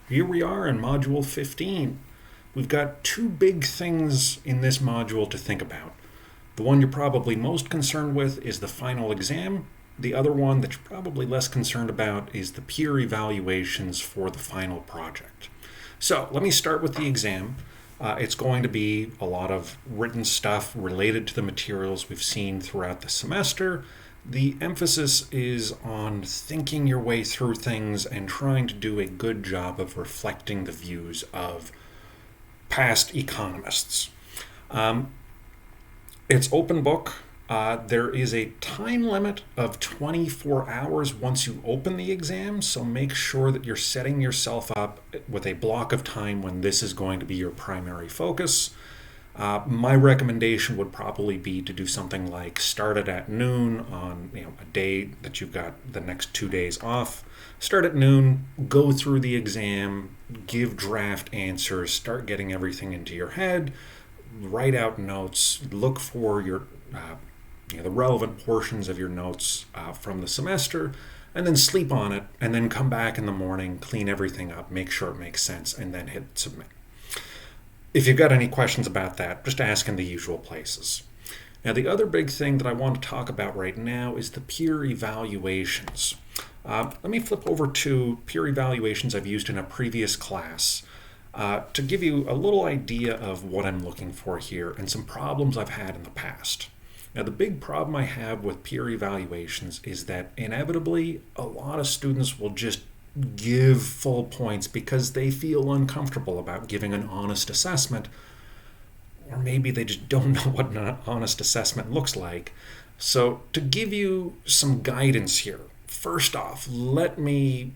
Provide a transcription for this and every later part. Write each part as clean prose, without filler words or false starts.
Here we are in Module 15. We've got two big things in this module to think about. The one you're probably most concerned with is the final exam. The other one that you're probably less concerned about is the peer evaluations for the final project. So let me start with the exam. It's going to be a lot of written stuff related to the materials we've seen throughout the semester. The emphasis is on thinking your way through things and trying to do a good job of reflecting the views of past economists. It's open book. There is a time limit of 24 hours once you open the exam, so make sure that you're setting yourself up with a block of time when this is going to be your primary focus. My recommendation would probably be to do something like start it at noon on a day that you've got the next 2 days off. Start at noon, go through the exam, give draft answers, start getting everything into your head, write out notes, look for your the relevant portions of your notes from the semester, and then sleep on it, and then come back in the morning, clean everything up, make sure it makes sense, and then hit submit. If you've got any questions about that, just ask in the usual places. Now, the other big thing that I want to talk about right now is the peer evaluations. Let me flip over to peer evaluations I've used in a previous class to give you a little idea of what I'm looking for here and some problems I've had in the past. Now, the big problem I have with peer evaluations is that inevitably a lot of students will just give full points because they feel uncomfortable about giving an honest assessment, or maybe they just don't know what an honest assessment looks like. So, to give you some guidance here, first off, let me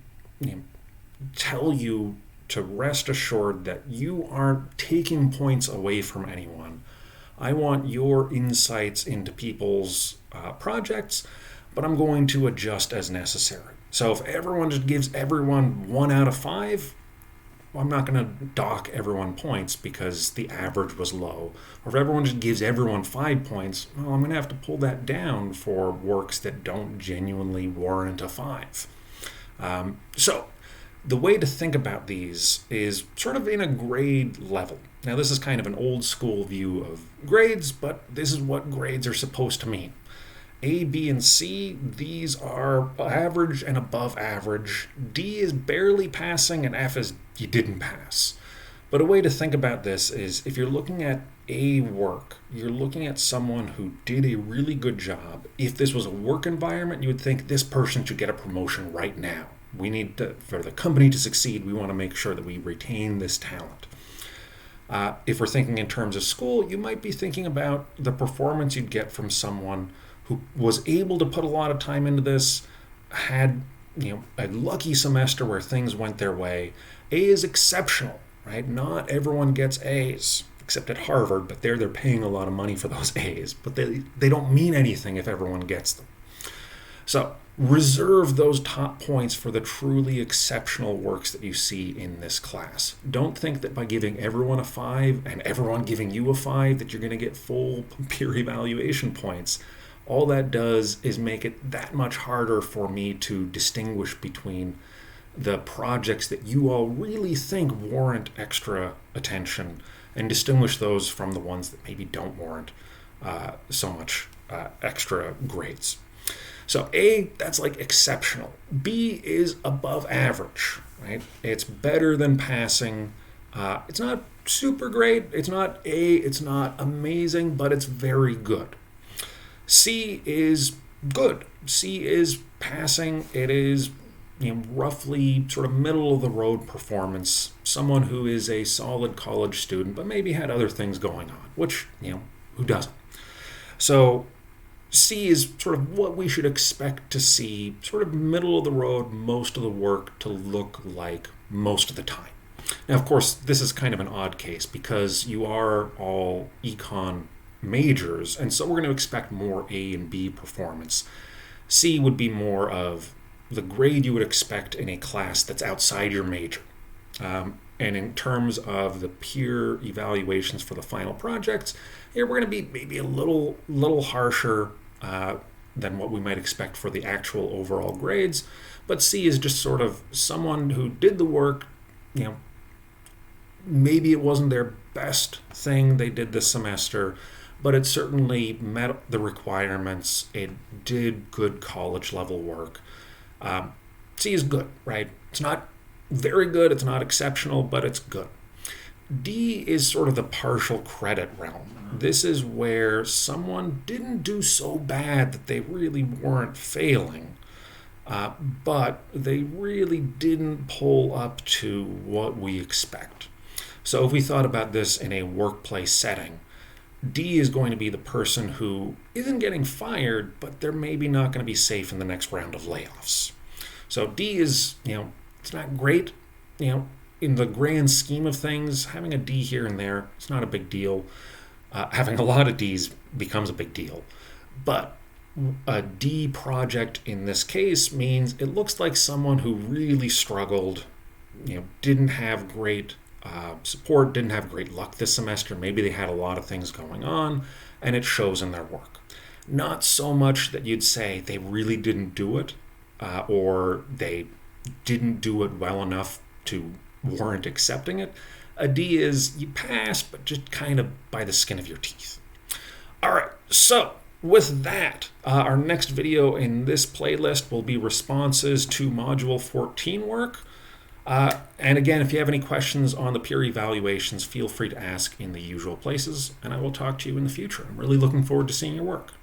tell you to rest assured that you aren't taking points away from anyone. I want your insights into people's projects, but I'm going to adjust as necessary. So if everyone just gives everyone 1 out of 5, well, I'm not going to dock everyone points because the average was low. Or if everyone just gives everyone 5 points, well, I'm going to have to pull that down for works that don't genuinely warrant a 5. So the way to think about these is sort of in a grade level. Now, this is kind of an old school view of grades, but this is what grades are supposed to mean. A, B, and C, these are average and above average. D is barely passing, and F is you didn't pass. But a way to think about this is if you're looking at a work, you're looking at someone who did a really good job. If this was a work environment, you would think this person should get a promotion right now. We need to, for the company to succeed, we want to make sure that we retain this talent. If we're thinking in terms of school, you might be thinking about the performance you'd get from someone who was able to put a lot of time into this, had a lucky semester where things went their way. A is exceptional, right? Not everyone gets A's, except at Harvard, but they're paying a lot of money for those A's, but they don't mean anything if everyone gets them. So reserve those top points for the truly exceptional works that you see in this class. Don't think that by giving everyone a 5 and everyone giving you a 5 that you're going to get full peer evaluation points. All that does is make it that much harder for me to distinguish between the projects that you all really think warrant extra attention and distinguish those from the ones that maybe don't warrant so much extra grades. So A, that's like exceptional. B is above average, right? It's better than passing. It's not super great. It's not A, it's not amazing, but it's very good. C is good. C is passing. It is roughly sort of middle of the road performance. Someone who is a solid college student, but maybe had other things going on, which, who doesn't? So C is sort of what we should expect to see, sort of middle of the road, most of the work to look like most of the time. Now, of course, this is kind of an odd case because you are all econ majors, and so we're going to expect more A and B performance. C would be more of the grade you would expect in a class that's outside your major. And in terms of the peer evaluations for the final projects, here we're going to be maybe a little harsher than what we might expect for the actual overall grades. But C is just sort of someone who did the work, you know, maybe it wasn't their best thing they did this semester, but it certainly met the requirements. It did good college level work. C is good, right? It's not very good, it's not exceptional, but it's good. D is sort of the partial credit realm. This is where someone didn't do so bad that they really weren't failing, but they really didn't pull up to what we expect. So if we thought about this in a workplace setting, D is going to be the person who isn't getting fired, but they're maybe not going to be safe in the next round of layoffs. So D is, it's not great, in the grand scheme of things. Having a D here and there, it's not a big deal. Having a lot of Ds becomes a big deal. But a D project in this case means it looks like someone who really struggled, didn't have great support, didn't have great luck this semester. Maybe they had a lot of things going on, and it shows in their work. Not so much that you'd say they really didn't do it, or they didn't do it well enough to warrant accepting it. A D is you pass, but just kind of by the skin of your teeth. All right, so with that, our next video in this playlist will be responses to Module 14 work. And again, if you have any questions on the peer evaluations, feel free to ask in the usual places, and I will talk to you in the future. I'm really looking forward to seeing your work.